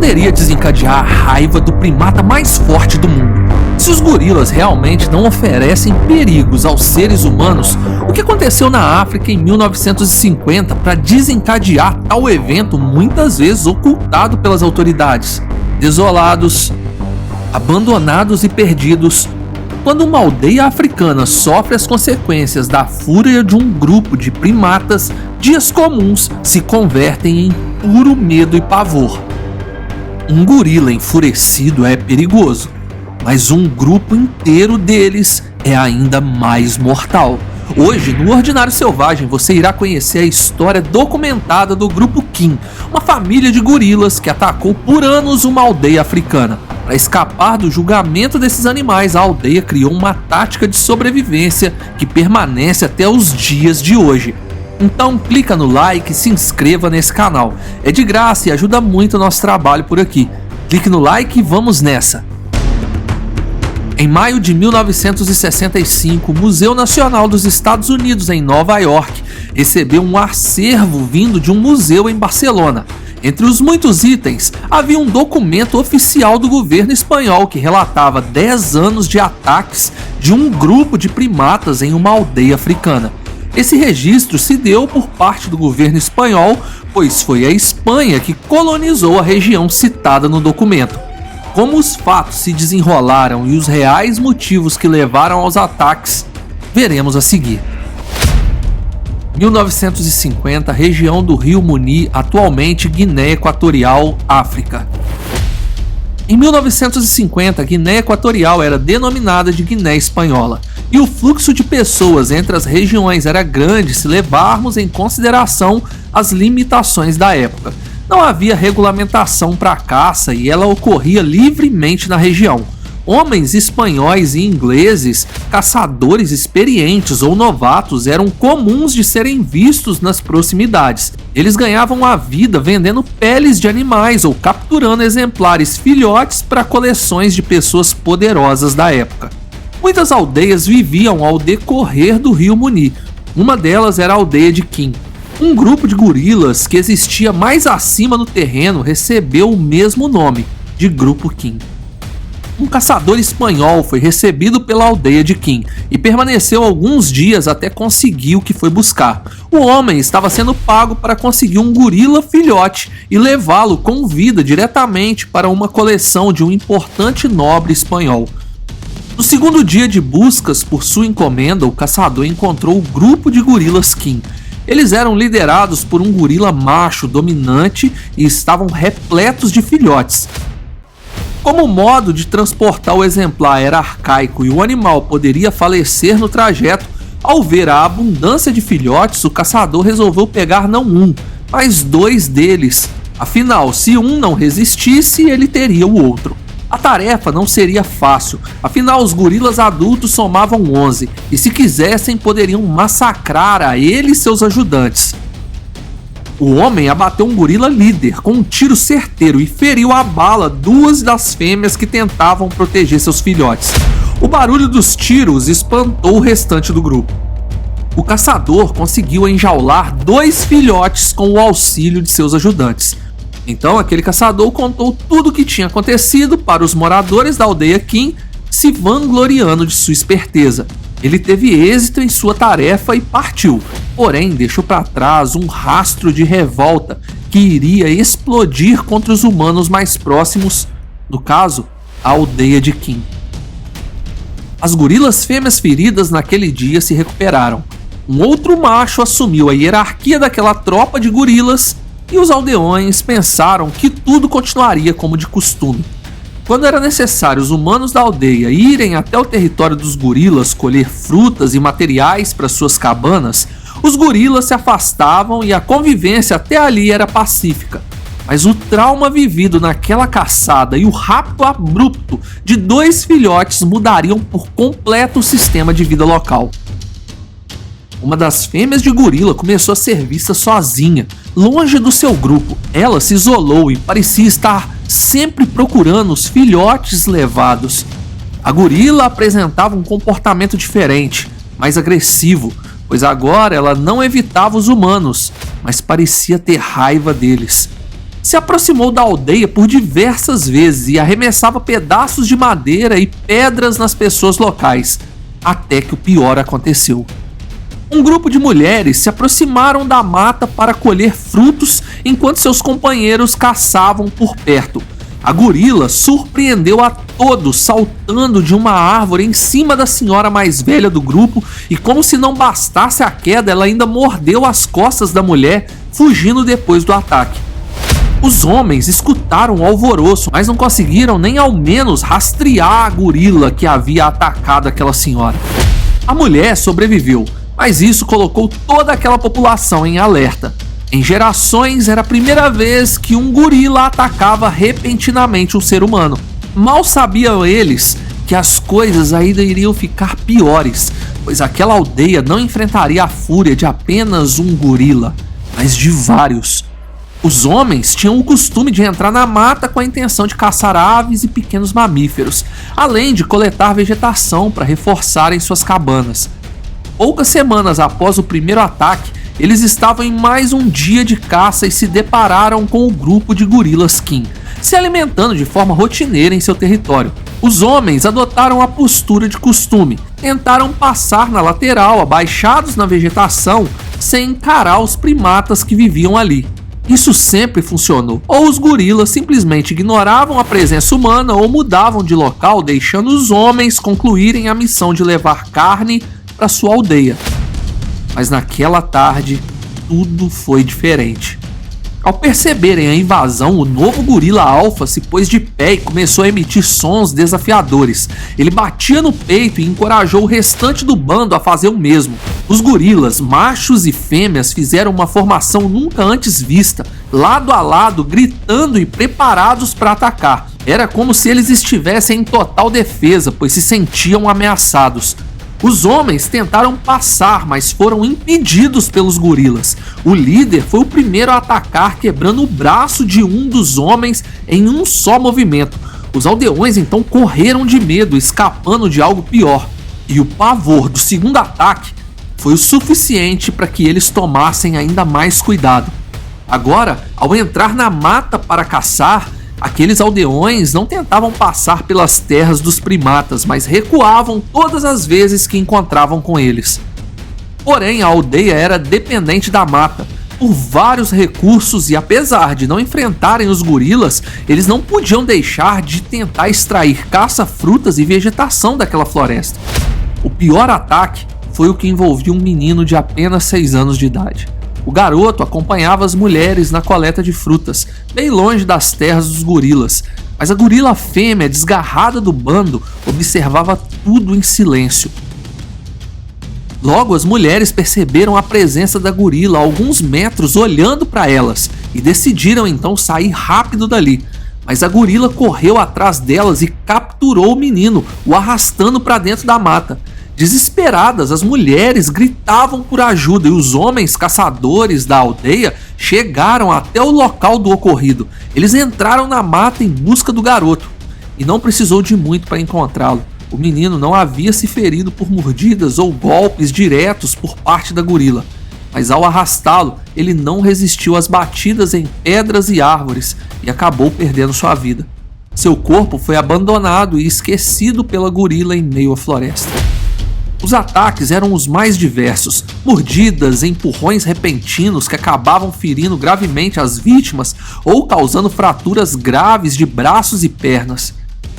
poderia desencadear a raiva do primata mais forte do mundo. Se os gorilas realmente não oferecem perigos aos seres humanos, o que aconteceu na África em 1950 para desencadear tal evento muitas vezes ocultado pelas autoridades? Desolados, abandonados e perdidos, quando uma aldeia africana sofre as consequências da fúria de um grupo de primatas, dias comuns se convertem em puro medo e pavor. Um gorila enfurecido é perigoso, mas um grupo inteiro deles é ainda mais mortal. Hoje, no Ordinário Selvagem, você irá conhecer a história documentada do Grupo Kin, uma família de gorilas que atacou por anos uma aldeia africana. Para escapar do julgamento desses animais, a aldeia criou uma tática de sobrevivência que permanece até os dias de hoje. Então clica no like e se inscreva nesse canal. É de graça e ajuda muito o nosso trabalho por aqui. Clique no like e vamos nessa! Em maio de 1965, o Museu Nacional dos Estados Unidos, em Nova York, recebeu um acervo vindo de um museu em Barcelona. Entre os muitos itens, havia um documento oficial do governo espanhol que relatava 10 anos de ataques de um grupo de primatas em uma aldeia africana. Esse registro se deu por parte do governo espanhol, pois foi a Espanha que colonizou a região citada no documento. Como os fatos se desenrolaram e os reais motivos que levaram aos ataques, veremos a seguir. 1950, região do Rio Muni, atualmente Guiné Equatorial, África. Em 1950, Guiné Equatorial era denominada de Guiné Espanhola, e o fluxo de pessoas entre as regiões era grande se levarmos em consideração as limitações da época. Não havia regulamentação para a caça e ela ocorria livremente na região. Homens espanhóis e ingleses, caçadores experientes ou novatos, eram comuns de serem vistos nas proximidades. Eles ganhavam a vida vendendo peles de animais ou capturando exemplares filhotes para coleções de pessoas poderosas da época. Muitas aldeias viviam ao decorrer do rio Muni. Uma delas era a aldeia de Kin. Um grupo de gorilas que existia mais acima no terreno recebeu o mesmo nome, de Grupo Kin. Um caçador espanhol foi recebido pela aldeia de Kin e permaneceu alguns dias até conseguir o que foi buscar. O homem estava sendo pago para conseguir um gorila filhote e levá-lo com vida diretamente para uma coleção de um importante nobre espanhol. No segundo dia de buscas por sua encomenda, o caçador encontrou o grupo de gorilas Kin. Eles eram liderados por um gorila macho dominante e estavam repletos de filhotes. Como o modo de transportar o exemplar era arcaico e o animal poderia falecer no trajeto, ao ver a abundância de filhotes, o caçador resolveu pegar não um, mas 2 deles. Afinal, se um não resistisse, ele teria o outro. A tarefa não seria fácil, afinal os gorilas adultos somavam 11 e se quisessem poderiam massacrar a ele e seus ajudantes. O homem abateu um gorila líder com um tiro certeiro e feriu a bala 2 das fêmeas que tentavam proteger seus filhotes. O barulho dos tiros espantou o restante do grupo. O caçador conseguiu enjaular 2 filhotes com o auxílio de seus ajudantes. Então aquele caçador contou tudo o que tinha acontecido para os moradores da aldeia Kin, se vangloriando de sua esperteza. Ele teve êxito em sua tarefa e partiu, porém deixou para trás um rastro de revolta que iria explodir contra os humanos mais próximos, no caso, a aldeia de Kin. As gorilas fêmeas feridas naquele dia se recuperaram. Um outro macho assumiu a hierarquia daquela tropa de gorilas e os aldeões pensaram que tudo continuaria como de costume. Quando era necessário os humanos da aldeia irem até o território dos gorilas colher frutas e materiais para suas cabanas, os gorilas se afastavam e a convivência até ali era pacífica. Mas o trauma vivido naquela caçada e o rapto abrupto de 2 filhotes mudariam por completo o sistema de vida local. Uma das fêmeas de gorila começou a ser vista sozinha, longe do seu grupo. Ela se isolou e parecia estar sempre procurando os filhotes levados. A gorila apresentava um comportamento diferente, mais agressivo, pois agora ela não evitava os humanos, mas parecia ter raiva deles. se aproximou da aldeia por diversas vezes e arremessava pedaços de madeira e pedras nas pessoas locais, até que o pior aconteceu. Um grupo de mulheres se aproximaram da mata para colher frutos enquanto seus companheiros caçavam por perto. A gorila surpreendeu a todos saltando de uma árvore em cima da senhora mais velha do grupo e, como se não bastasse a queda, ela ainda mordeu as costas da mulher, fugindo depois do ataque. Os homens escutaram o alvoroço, mas não conseguiram nem ao menos rastrear a gorila que havia atacado aquela senhora. A mulher sobreviveu, mas isso colocou toda aquela população em alerta. Em gerações era a primeira vez que um gorila atacava repentinamente um ser humano. Mal sabiam eles que as coisas ainda iriam ficar piores, pois aquela aldeia não enfrentaria a fúria de apenas um gorila, mas de vários. Os homens tinham o costume de entrar na mata com a intenção de caçar aves e pequenos mamíferos, além de coletar vegetação para reforçarem suas cabanas. Poucas semanas após o primeiro ataque, eles estavam em mais um dia de caça e se depararam com o grupo de gorilas King, se alimentando de forma rotineira em seu território. Os homens adotaram a postura de costume, tentaram passar na lateral, abaixados na vegetação, sem encarar os primatas que viviam ali. Isso sempre funcionou. Ou os gorilas simplesmente ignoravam a presença humana ou mudavam de local, deixando os homens concluírem a missão de levar carne para sua aldeia. Mas naquela tarde, tudo foi diferente. Ao perceberem a invasão, o novo gorila alfa se pôs de pé e começou a emitir sons desafiadores. Ele batia no peito e encorajou o restante do bando a fazer o mesmo. Os gorilas, machos e fêmeas, fizeram uma formação nunca antes vista, lado a lado, gritando e preparados para atacar. Era como se eles estivessem em total defesa, pois se sentiam ameaçados. Os homens tentaram passar, mas foram impedidos pelos gorilas. O líder foi o primeiro a atacar, quebrando o braço de um dos homens em um só movimento. Os aldeões então correram de medo, escapando de algo pior. E o pavor do segundo ataque foi o suficiente para que eles tomassem ainda mais cuidado. Agora, ao entrar na mata para caçar, aqueles aldeões não tentavam passar pelas terras dos primatas, mas recuavam todas as vezes que encontravam com eles. Porém, a aldeia era dependente da mata por vários recursos e, apesar de não enfrentarem os gorilas, eles não podiam deixar de tentar extrair caça-frutas e vegetação daquela floresta. O pior ataque foi o que envolvia um menino de apenas 6 anos de idade. O garoto acompanhava as mulheres na coleta de frutas, bem longe das terras dos gorilas, mas a gorila fêmea, desgarrada do bando, observava tudo em silêncio. Logo, as mulheres perceberam a presença da gorila a alguns metros olhando para elas e decidiram então sair rápido dali. Mas a gorila correu atrás delas e capturou o menino, o arrastando para dentro da mata. Desesperadas, as mulheres gritavam por ajuda e os homens caçadores da aldeia chegaram até o local do ocorrido. Eles entraram na mata em busca do garoto e não precisou de muito para encontrá-lo. O menino não havia se ferido por mordidas ou golpes diretos por parte da gorila, mas ao arrastá-lo, ele não resistiu às batidas em pedras e árvores e acabou perdendo sua vida. Seu corpo foi abandonado e esquecido pela gorila em meio à floresta. Os ataques eram os mais diversos: mordidas, empurrões repentinos que acabavam ferindo gravemente as vítimas ou causando fraturas graves de braços e pernas.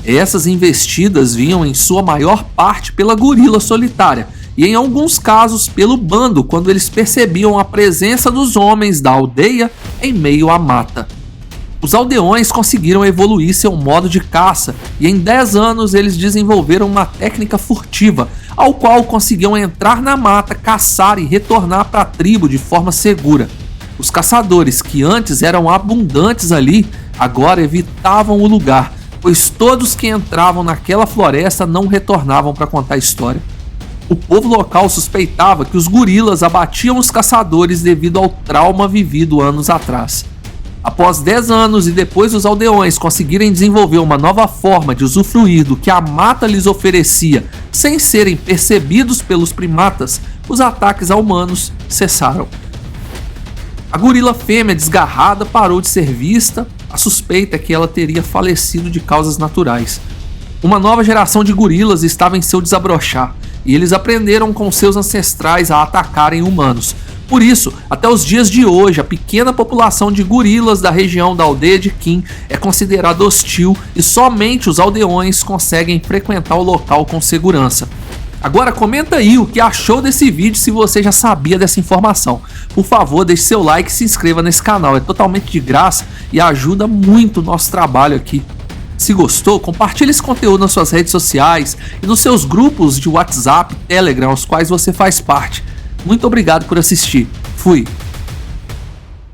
Essas investidas vinham em sua maior parte pela gorila solitária e em alguns casos pelo bando quando eles percebiam a presença dos homens da aldeia em meio à mata. Os aldeões conseguiram evoluir seu modo de caça e em 10 anos eles desenvolveram uma técnica furtiva, ao qual conseguiam entrar na mata, caçar e retornar para a tribo de forma segura. Os caçadores, que antes eram abundantes ali, agora evitavam o lugar, pois todos que entravam naquela floresta não retornavam para contar a história. O povo local suspeitava que os gorilas abatiam os caçadores devido ao trauma vivido anos atrás. Após 10 anos e depois dos aldeões conseguirem desenvolver uma nova forma de usufruir do que a mata lhes oferecia sem serem percebidos pelos primatas, os ataques a humanos cessaram. A gorila fêmea desgarrada parou de ser vista, a suspeita é que ela teria falecido de causas naturais. Uma nova geração de gorilas estava em seu desabrochar, e eles aprenderam com seus ancestrais a atacarem humanos. Por isso, até os dias de hoje, a pequena população de gorilas da região da aldeia de Kim é considerada hostil e somente os aldeões conseguem frequentar o local com segurança. Agora comenta aí o que achou desse vídeo, se você já sabia dessa informação. Por favor, deixe seu like e se inscreva nesse canal, é totalmente de graça e ajuda muito o nosso trabalho aqui. Se gostou, compartilhe esse conteúdo nas suas redes sociais e nos seus grupos de WhatsApp, Telegram, aos quais você faz parte. Muito obrigado por assistir. Fui!